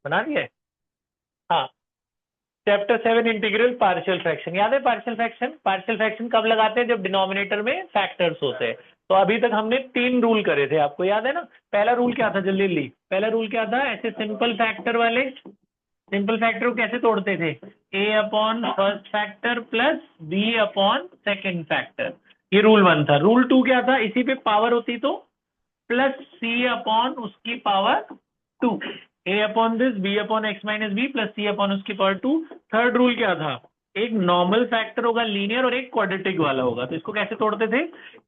बना दिया है? हाँ, चैप्टर 7 इंटीग्रल पार्शियल फ्रैक्शन, याद है पार्शियल फ्रैक्शन? पार्शियल फ्रैक्शन कब लगाते हैं? जब डिनोमिनेटर में फैक्टर्स होते हैं। तो अभी तक हमने 3 रूल करे थे, आपको याद है ना? पहला रूल क्या था? जल्दी जल्दी, पहला रूल क्या था? ऐसे सिंपल फैक्टर वाले, सिंपल फैक्टर को कैसे तोड़ते थे? A upon first factor plus B upon second factor, ये रूल 1 था। रूल 2 क्या था? इसी पे पावर होती तो प्लस सी अपॉन उसकी power 2, A upon this B upon X minus B plus C upon उसकी पावर 2। थर्ड रूल क्या था? एक नॉर्मल फैक्टर होगा लीनियर और एक क्वाड्रेटिक वाला होगा, तो इसको कैसे तोड़ते थे?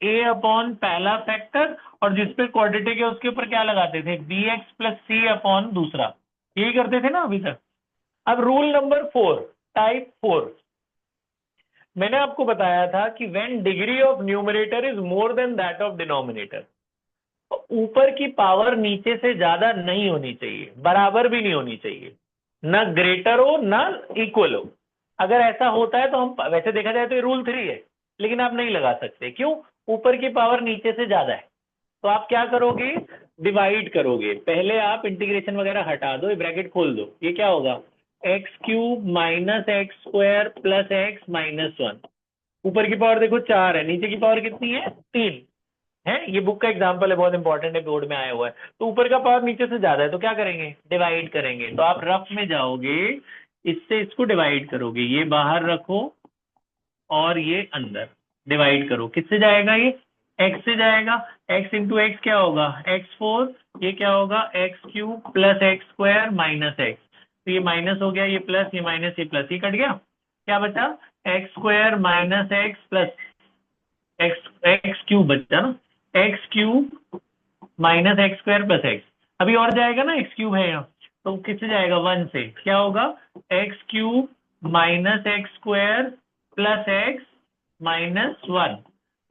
ए अपॉन पहला फैक्टर और जिसपे क्वाड्रेटिक है उसके ऊपर क्या लगाते थे? B x plus C upon दूसरा, यही करते थे ना अभी तक। अब रूल नंबर 4, टाइप 4, मैंने आपको बताया था कि when degree of numerator is more than that of denominator, ऊपर की पावर नीचे से ज्यादा नहीं होनी चाहिए, बराबर भी नहीं होनी चाहिए, ना ग्रेटर हो ना इक्वल हो। अगर ऐसा होता है तो हम, वैसे देखा जाए तो ये रूल 3 है, लेकिन आप नहीं लगा सकते। क्यों? ऊपर की पावर नीचे से ज्यादा है। तो आप क्या करोगे? डिवाइड करोगे। पहले आप इंटीग्रेशन वगैरह हटा दो, ये ब्रैकेट खोल दो, ये क्या होगा? X cube minus X square plus X minus 1। ऊपर की पावर देखो 4 है, नीचे की पावर कितनी है? 3 है। ये बुक का एग्जांपल है, बहुत इंपॉर्टेंट है, बोर्ड में आया हुआ है। तो ऊपर का पावर नीचे से ज्यादा है तो क्या करेंगे? डिवाइड करेंगे। तो आप रफ में जाओगे, इससे इसको डिवाइड करोगे, ये बाहर रखो और ये अंदर, डिवाइड करो। किससे जाएगा ये? एक्स से जाएगा। एक्स इंटू एक्स क्या होगा? x4, ये क्या होगा? X cube plus x square minus x, तो ये माइनस हो गया, ये प्लस, ये माइनस, ये प्लस, ये कट गया। क्या बचा? X square minus x plus x, x cube बचा ना, x cube minus X square plus x. अभी और जाएगा ना, एक्स क्यूब है यहाँ, तो किससे जाएगा? 1 से। क्या होगा? X cube minus X square plus X minus 1,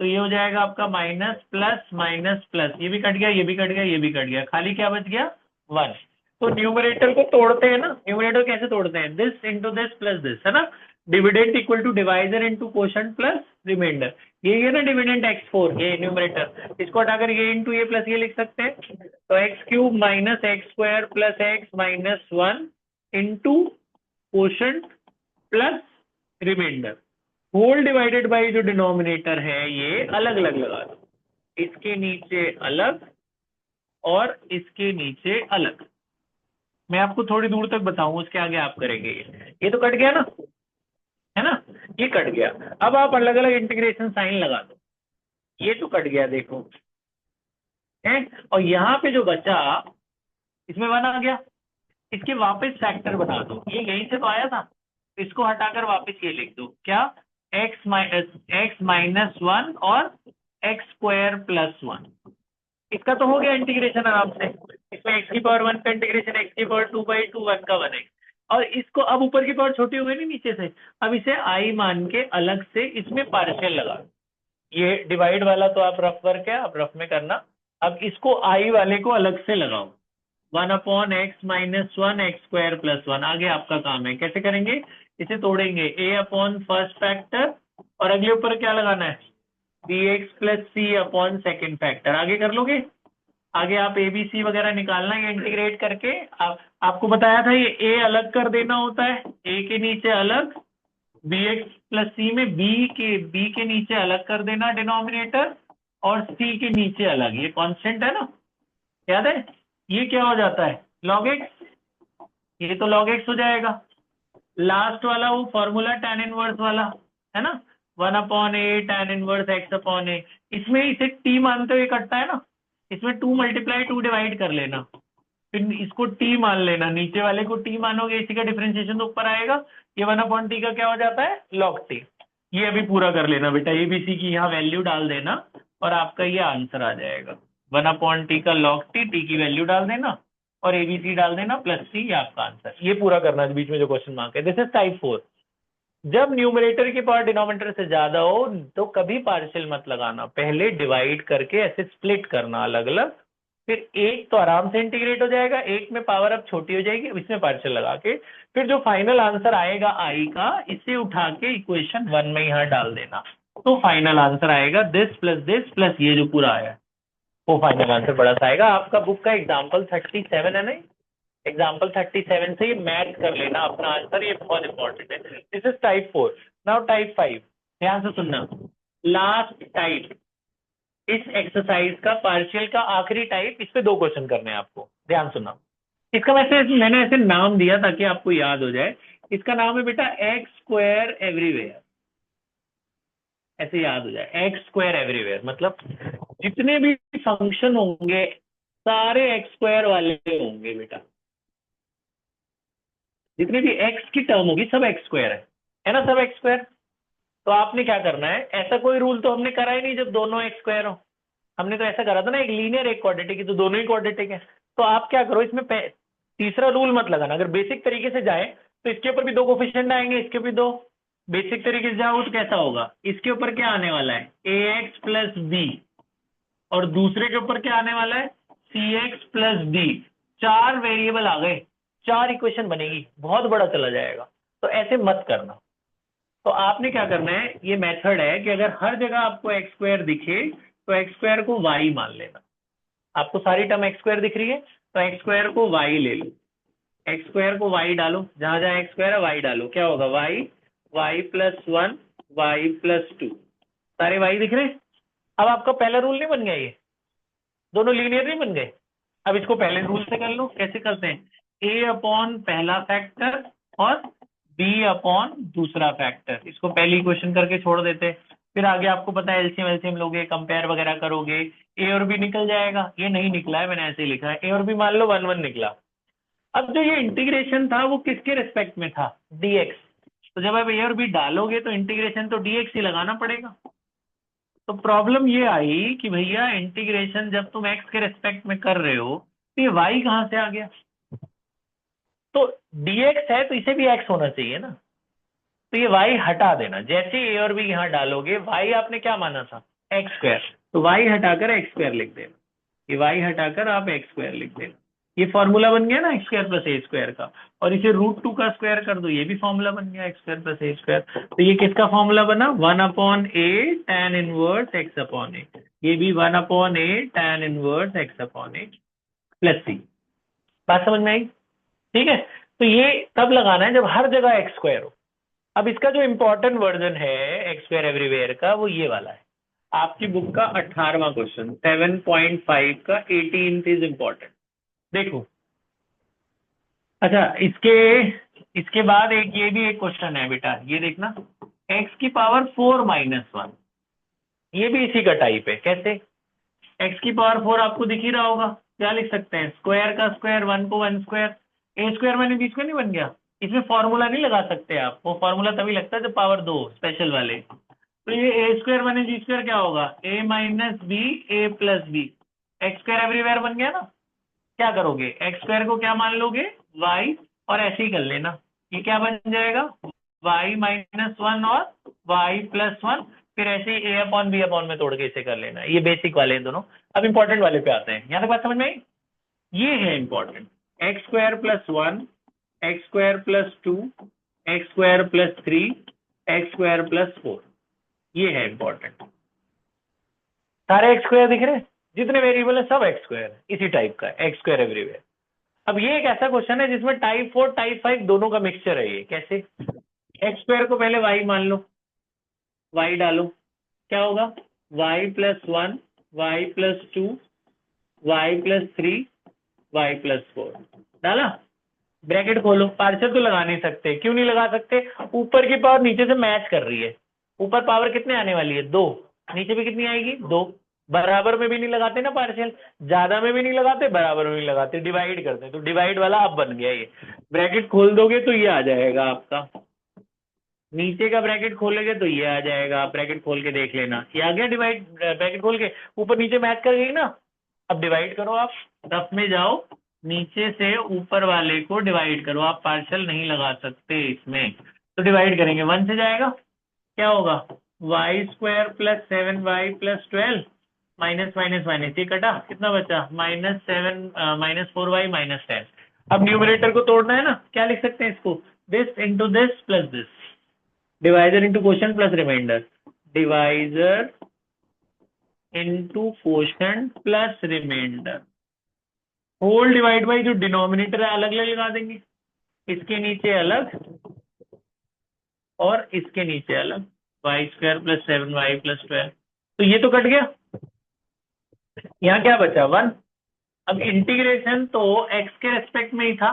तो ये हो जाएगा आपका माइनस प्लस, ये भी कट गया, ये भी कट गया, ये भी कट गया, खाली क्या बच गया? 1। तो न्यूमरेटर को तोड़ते हैं ना, न्यूमरेटर कैसे तोड़ते हैं? This into this plus this, है ना? Dividend equal to divisor into quotient plus remainder, ये है ना डिविडेंड x4, ये न्यूमरेटर। इसको हटाकर ये इंटू ये प्लस ये लिख सकते हैं। तो X cube minus X square plus X minus 1 into quotient plus remainder, whole divided by जो डिनोमिनेटर है ये अलग अलग लगा दो, इसके नीचे अलग और इसके नीचे अलग। मैं आपको थोड़ी दूर तक बताऊं, उसके आगे आप करेंगे। ये तो कट गया ना, है ना? ये कट गया। अब आप अलग अलग इंटीग्रेशन साइन लगा दो, ये तो कट गया देखो, है। और यहाँ पे जो बचा, इसमें 1 आ गया, इसके वापस फैक्टर बना दो, ये यहीं से तो आया था, इसको हटाकर वापस ये लिख दो, क्या? एक्स माइनस 1 और एक्स स्क्वायर प्लस 1। इसका तो हो गया इंटीग्रेशन आराम से। इसमें एक्स की पावर 1 का इंटीग्रेशन, एक्स की पावर 2/2, 1 का 1 एक्स। और इसको अब ऊपर की पावर छोटी हो गई नहीं नीचे से, अब इसे आई मान के अलग से इसमें पार्शियल लगा दो। ये डिवाइड वाला तो आप रफ वर्क है, आप रफ में करना। अब इसको आई वाले को अलग से लगाओ, 1/x-1 एक्स स्क्वायर प्लस 1। आगे आपका काम है, कैसे करेंगे? इसे तोड़ेंगे, a अपॉन फर्स्ट फैक्टर और अगले ऊपर क्या लगाना है? bx plus C upon second factor. आगे कर लोगे? आगे आप ए बी सी वगैरह निकालना, ये इंटीग्रेट करके। आपको बताया था ये a अलग कर देना होता है, a के नीचे अलग, bx प्लस सी में b के नीचे अलग कर देना डिनोमिनेटर, और c के नीचे अलग, ये कांस्टेंट है ना, याद है? ये क्या हो जाता है? log x, ये तो log x हो जाएगा। लास्ट वाला वो फॉर्मूला tan इनवर्स वाला, है ना, 1/a tan inverse x upon a। इसमें इसे t मानते हुए कटता है ना, इसमें 2 × 2 डिवाइड कर लेना, फिर इसको t मान लेना, नीचे वाले को t मानोगे, इसी का डिफरेंशिएशन तो ऊपर आएगा। ये 1/t का क्या हो जाता है? log t। ये अभी पूरा कर लेना बेटा, एबीसी की यहाँ वैल्यू डाल देना और आपका ये आंसर आ जाएगा। 1/t का log t की वैल्यू डाल देना और एबीसी डाल देना प्लस सी, ये आपका आंसर। ये पूरा करना है बीच में जो क्वेश्चन मार्क है। This is type 4। जब न्यूमरेटर की पावर डिनोमिनेटर से ज्यादा हो तो कभी पार्शियल मत लगाना, पहले डिवाइड करके ऐसे स्प्लिट करना अलग अलग, फिर एक तो आराम से इंटीग्रेट हो जाएगा, एक में पावर अब छोटी हो जाएगी, इसमें पार्शियल लगा के फिर जो फाइनल आंसर आएगा आई का, इसे उठा के इक्वेशन 1 में यहाँ डाल देना, तो फाइनल आंसर आएगा दिस प्लस ये जो पूरा आया, वो फाइनल आंसर बड़ा सा आएगा। आपका बुक का एग्जाम्पल 37 है ना, एग्जाम्पल 37 से ये मैच कर लेना अपना आंसर, ये बहुत इंपॉर्टेंट है। This is type 4। Now type 5, ध्यान से सुनना। लास्ट टाइप, इस एक्सरसाइज का पार्शियल का आखिरी टाइप, इस पे 2 क्वेश्चन करने हैं आपको, ध्यान सुनना। इसका वैसे मैंने ऐसे नाम दिया ताकि आपको याद हो जाए। इसका नाम है बेटा एक्स स्क्वायर एवरीवेयर, ऐसे याद हो जाए। एक्स स्क्वायर एवरीवेयर मतलब जितने भी फंक्शन होंगे सारे एक्स स्क्वायर वाले होंगे बेटा। जितनी भी एक्स की टर्म होगी सब एक्स स्क्वायर है ना, सब एक्स स्क्वायर। तो आपने क्या करना है, ऐसा कोई रूल तो हमने करा ही नहीं जब दोनों एक्स स्क्वायर हो। हमने तो ऐसा करा था ना, एक लीनियर एक क्वाड्रेटिक है, तो दोनों ही क्वाड्रेटिक है। तो आप क्या करो, इसमें तीसरा रूल मत लगाना। अगर बेसिक तरीके से जाए तो इसके ऊपर भी 2 कोफिशिएंट आएंगे, इसके भी 2। बेसिक तरीके से जाओ तो कैसा होगा, इसके ऊपर क्या आने वाला है, ए एक्स प्लस बी, और दूसरे के ऊपर क्या आने वाला है, सी एक्स प्लस डी। 4 वेरिएबल आ गए, 4 इक्वेशन बनेगी, बहुत बड़ा चला जाएगा। तो ऐसे मत करना। तो आपने क्या करना है, ये मेथड है कि अगर हर जगह आपको एक्स स्क्वायर दिखे तो एक्स स्क्वायर को वाई मान लेना। आपको सारी टर्म एक्स स्क्वायर दिख रही है तो एक्स स्क्वायर को वाई ले लो। एक्स स्क्वायर को वाई डालो, जहां जहां एक्स स्क्वायर है वाई डालो, क्या होगा, Y, Y plus 1, Y plus 2, सारे वाई दिख रहे हैं। अब आपका पहला रूल नहीं बन गया, ये दोनों लीनियर नहीं बन गए। अब इसको पहले रूल से कर लो। कैसे करते हैं, ए अपॉन पहला फैक्टर और बी अपॉन दूसरा फैक्टर, इसको पहली इक्वेशन करके छोड़ देते हैं। फिर आगे आपको पता है एलसीएम एलसीएम लोगे, कंपेयर वगैरह करोगे, ए और बी निकल जाएगा। ये नहीं निकला है, मैंने ऐसे ही लिखा है, ए और बी मान लो 1 1 निकला। अब जो ये इंटीग्रेशन था वो किसके रिस्पेक्ट में था, डीएक्स। तो जब आप ए और बी डालोगे तो इंटीग्रेशन तो डीएक्स ही लगाना पड़ेगा। तो प्रॉब्लम ये आई कि भैया इंटीग्रेशन जब तुम एक्स के रेस्पेक्ट में कर रहे हो तो ये वाई कहां से आ गया। तो dx है तो इसे भी x होना चाहिए ना। तो ये y हटा देना, जैसे a और b यहाँ डालोगे, y आपने क्या माना था, एक्स स्क्वायर, तो y हटाकर एक्स स्क्वायर लिख देना। ये y हटाकर आप एक्स स्क्वायर लिख देना। ये फॉर्मूला बन गया ना x square plus A square का। और इसे √2 का स्क्वायर कर दो, ये भी फॉर्मूला बन गया X square plus A square. तो ये किसका फॉर्मूला बना, 1/a tan inverse x upon A. ये भी 1/a tan inverse x upon A plus C. बात समझ में आई, ठीक है। तो ये तब लगाना है जब हर जगह एक्स स्क्वायर हो। अब इसका जो इंपॉर्टेंट वर्जन है एक्स स्क्वायर एवरीवेयर का, वो ये वाला है। आपकी बुक का 18वां क्वेश्चन 7.5 का 18th इज इंपॉर्टेंट। देखो, अच्छा इसके इसके बाद एक ये भी एक क्वेश्चन है बेटा, ये देखना, एक्स की पावर 4 माइनस 1, ये भी इसी का टाइप है। कैसे, एक्स की पावर 4 आपको दिख ही रहा होगा, क्या लिख सकते हैं, स्क्वायर का स्क्वायर, 1 को 1 स्क्वायर, ए स्क्वायर माइनस बी स्क्वायर नहीं बन गया। इसमें फॉर्मूला नहीं लगा सकते आप, वो फॉर्मूला तभी लगता है जब पावर 2 स्पेशल वाले। तो ये A square minus B square क्या होगा, A minus B A plus B. X square everywhere बन गया ना। क्या करोगे, एक्स स्क्वायर को क्या मान लोगे, वाई, और ऐसे ही कर लेना। ये क्या बन जाएगा, वाई माइनस 1 और वाई प्लस 1। फिर ऐसे ही ए अपॉन बी अपॉन में तोड़ के इसे कर लेना। ये बेसिक वाले हैं दोनों। अब इंपॉर्टेंट वाले पे आते हैं, यहां तक बात समझ में आई। ये है important, x square plus 1, x square plus 2, x square plus 3, x square plus 4। ये है इंपॉर्टेंट। सारे एक्स स्क्वायर दिख रहे हैं, जितने वेरिएबल है सब एक्स स्क्वायर, इसी टाइप का एक्स स्क्वायर एवरीवेयर। अब ये एक ऐसा क्वेश्चन है जिसमें टाइप 4 टाइप 5 दोनों का मिक्सचर है। ये कैसे, एक्स स्क्वायर को पहले वाई मान लो, वाई डालो, क्या होगा, Y plus 1, Y plus 2, Y plus 3, Y plus 4 डाला। ब्रैकेट खोलो, पार्शियल तो लगा नहीं सकते, क्यों नहीं लगा सकते, ऊपर की पावर नीचे से मैच कर रही है। ऊपर पावर कितने आने वाली है, 2, नीचे भी कितनी आएगी, 2। बराबर में भी नहीं लगाते ना पार्शियल, ज्यादा में भी नहीं लगाते, बराबर में भी लगाते, डिवाइड करते। तो डिवाइड वाला अब बन गया ये। ब्रैकेट खोल दोगे तो ये आ जाएगा आपका, नीचे का ब्रैकेट खोलेंगे तो ये आ जाएगा। आप ब्रैकेट खोल के देख लेना, ये आ गया डिवाइड, ब्रैकेट खोल के ऊपर नीचे मैच कर गई ना। अब डिवाइड करो, आप रफ में जाओ, नीचे से ऊपर वाले को डिवाइड करो। आप पार्शियल नहीं लगा सकते इसमें, तो डिवाइड करेंगे 1 से जाएगा, क्या होगा, Y square plus 7y plus 12 minus minus minus, ये कटा, कितना बचा, -7 -4y माइनस 10। अब न्यूमरेटर को तोड़ना है ना, क्या लिख सकते हैं इसको, this into this plus this, divisor into quotient plus remainder, divisor into quotient plus remainder. Whole divide by जो डिनोमिनेटर है अलग अलग लगा देंगे, इसके नीचे अलग और इसके नीचे अलग, y² + 7y + 12। तो ये तो कट गया, यहाँ क्या बचा 1। अब इंटीग्रेशन तो x के रेस्पेक्ट में ही था,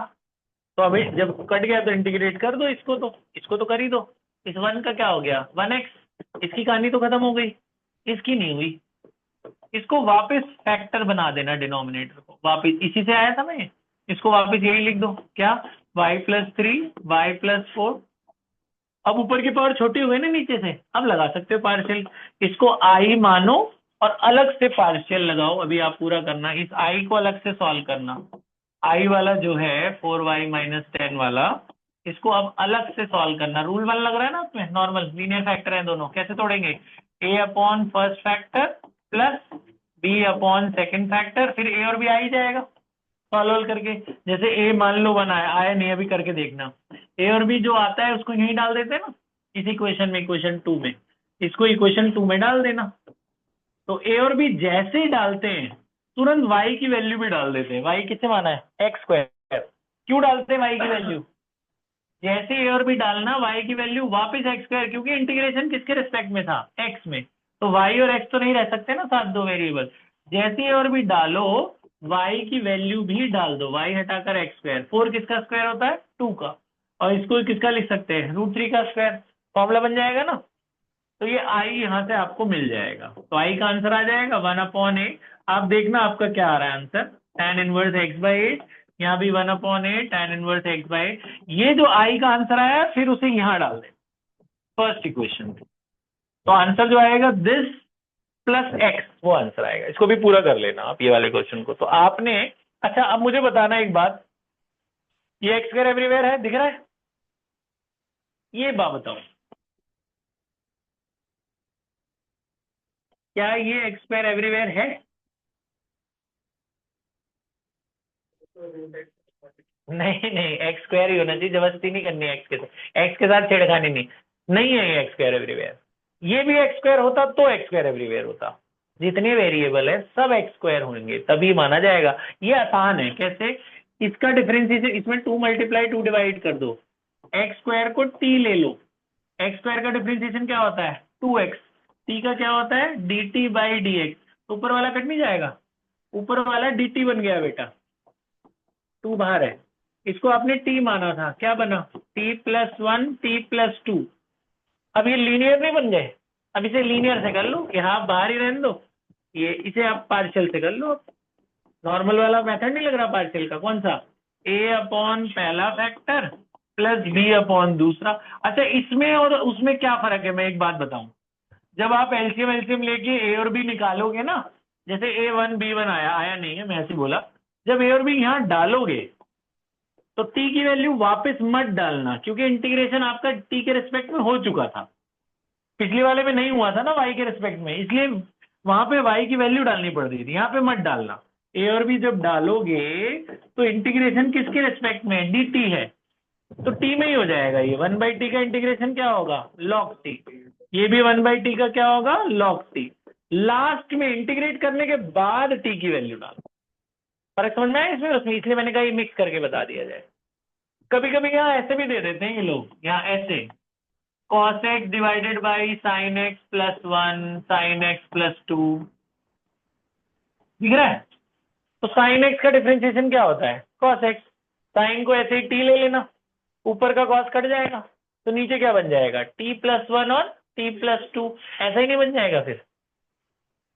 तो अभी जब कट गया तो इंटीग्रेट कर दो इसको तो कर ही दो। इस 1 का क्या हो गया 1x, इसकी कहानी तो खत्म हो गई, इसकी नहीं हुई। इसको वापस फैक्टर बना देना, डिनोमिनेटर को वापस इसी से आया था मैं, इसको वापस यही लिख दो क्या, y+3 y+4। अब ऊपर की पावर छोटी हुई ना नीचे से, अब लगा सकते हो पार्शियल। इसको आई मानो और अलग से पार्शियल लगाओ, अभी आप पूरा करना, इस आई को अलग से सॉल्व करना। आई वाला जो है 4y - 10 वाला, इसको अब अलग से सॉल्व करना। रूल 1 लग रहा है ना उसमें, नॉर्मल लीनियर फैक्टर है दोनों, कैसे तोड़ेंगे, a/फर्स्ट फैक्टर प्लस b/सेकंड फैक्टर, फिर a और b आ ही जाएगा सॉल्व करके। जैसे a मान लो 1 आया, आया नहीं अभी करके देखना, a और b जो आता है उसको यहीं डाल देते हैं ना, इस इक्वेशन में, इक्वेशन 2 में, इसको इक्वेशन 2 में डाल देना। तो a और b जैसे ही डालते हैं तुरंत y की वैल्यू भी डाल देते हैं। y किससे माना है x²। क्यों डालते हैं y की वैल्यू, जैसे a और b डालना y की वैल्यू वापस x², क्योंकि इंटीग्रेशन किसके रिस्पेक्ट में था x में, तो y और x तो नहीं रह सकते ना साथ दो वेरिएबल। जैसे a और b डालो y की वैल्यू भी डाल दो, y हटाकर x², 4 किसका स्क्वायर होता है 2 का, और इसको किसका लिख सकते हैं √3 का स्क्वायर, फॉर्मूला बन जाएगा ना। तो ये आई यहाँ से आपको मिल जाएगा, तो आई का आंसर आ जाएगा 1/8। आप देखना आपका क्या आ रहा है आंसर, tan−1x/8, यहाँ भी 1/8 tan−1x/8। ये जो आई का आंसर आया फिर उसे यहाँ डाल दें फर्स्ट इक्वेशन, तो आंसर जो आएगा दिस प्लस एक्स, वो आंसर आएगा। इसको भी पूरा कर लेना आप ये वाले क्वेश्चन को। तो आपने, अच्छा अब मुझे बताना एक बात, ये x² एवरीवेयर है दिख रहा है, ये बात बताओ क्या ये x² एवरीवेयर है। नहीं नहीं, x² ही होना चाहिए, जबरदस्ती नहीं करनी है एक्स के साथ छेड़खानी नहीं, नहीं है ये x² एवरीवेयर। ये भी x² होता तो x² एवरीवेयर होता, जितने वेरिएबल है सब x² होंगे तभी माना जाएगा। ये आसान है कैसे, इसका डिफरेंशिएशन, इसमें 2 × 2 डिवाइड कर दो, x² को t ले लो, x² का डिफरेंशिएशन क्या होता है 2x, t का क्या होता है dt/dx, तो ऊपर वाला कट नहीं जाएगा, ऊपर वाला dt बन गया बेटा, 2 बाहर है, इसको आपने t माना था, क्या बना t+1 t+2। अब ये लीनियर नहीं बन गए, अब इसे लीनियर से कर लो, यहाँ बाहर ही रहने दो, ये इसे आप पार्शियल से कर लो। नॉर्मल वाला मेथड नहीं लग रहा पार्शियल का, कौन सा, a/, पहला फैक्टर प्लस b/ दूसरा। अच्छा इसमें और उसमें क्या फर्क है, मैं एक बात बताऊं, जब आप एलसीएम लेके a और b निकालोगे ना, जैसे a1 b1 आया, आया नहीं है मैं ऐसे ही बोला, जब a और b यहाँ डालोगे तो t की वैल्यू वापस मत डालना, क्योंकि इंटीग्रेशन आपका t के रिस्पेक्ट में हो चुका था, पिछले वाले में नहीं हुआ था ना y के रिस्पेक्ट में, इसलिए वहां पे y की वैल्यू डालनी पड़ रही थी, यहाँ पे मत डालना। a और b जब डालोगे तो इंटीग्रेशन किसके रिस्पेक्ट में dt है, तो t में ही हो जाएगा, ये 1/t का इंटीग्रेशन क्या होगा log t, ये भी 1/t का क्या होगा log t। लास्ट में इंटीग्रेट करने के बाद t की वैल्यू डालो। फर्क समझ में आया इसमें उसमें, इसलिए मैंने कहा ये मिक्स करके बता दिया जाए। कभी कभी यहाँ ऐसे भी दे देते हैं ये लोग, यहाँ ऐसे cos x divided by sin x+1 sin x+2, दिख रहा है। तो sin x का डिफरेंशिएशन क्या होता है cos x, sin को ऐसे ही t ले लेना, ऊपर का cos कट जाएगा, तो नीचे क्या बन जाएगा t+1 और t+2, ऐसा ही नहीं बन जाएगा फिर,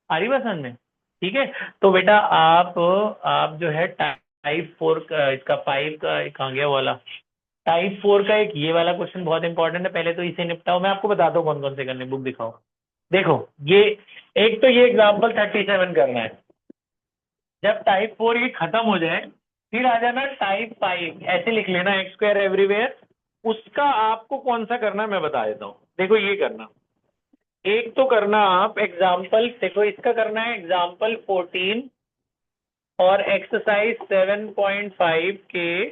आ रही बात समझ में, ठीक है। तो बेटा आप जो है टाइप 4 का, इसका 5 का कहाँ गया वाला, टाइप 4 का एक ये वाला क्वेश्चन बहुत इंपॉर्टेंट है, पहले तो इसे निपटाओ, मैं आपको बताता हूँ कौन कौन से करने, बुक दिखाओ। देखो ये एक तो ये एग्जाम्पल 37 करना है, जब टाइप 4 ये खत्म हो जाए फिर आ जाना टाइप 5, ऐसे लिख लेना x² एवरीवेयर। उसका आपको कौन सा करना है मैं बता देता हूँ, देखो ये करना, एक तो करना आप एग्जाम्पल, देखो इसका करना है एग्जाम्पल 14 और एक्सरसाइज 7.5 के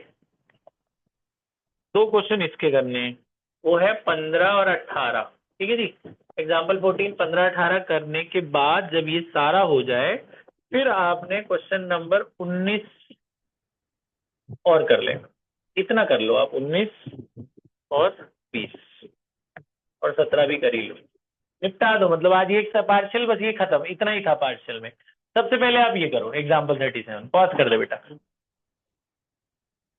दो क्वेश्चन इसके करने हैं, वो है 15 और 18, ठीक है जी। एग्जाम्पल 14 15 18 करने के बाद जब ये सारा हो जाए फिर आपने क्वेश्चन नंबर 19 और कर ले, इतना कर लो आप, 19 और 20 और 17 भी कर ही लो, निपटा दो। मतलब आज ये पार्शियल, बस ये खत्म, इतना ही था पार्शियल में। सबसे पहले आप ये करो एग्जाम्पल 37, पॉज कर दे बेटा।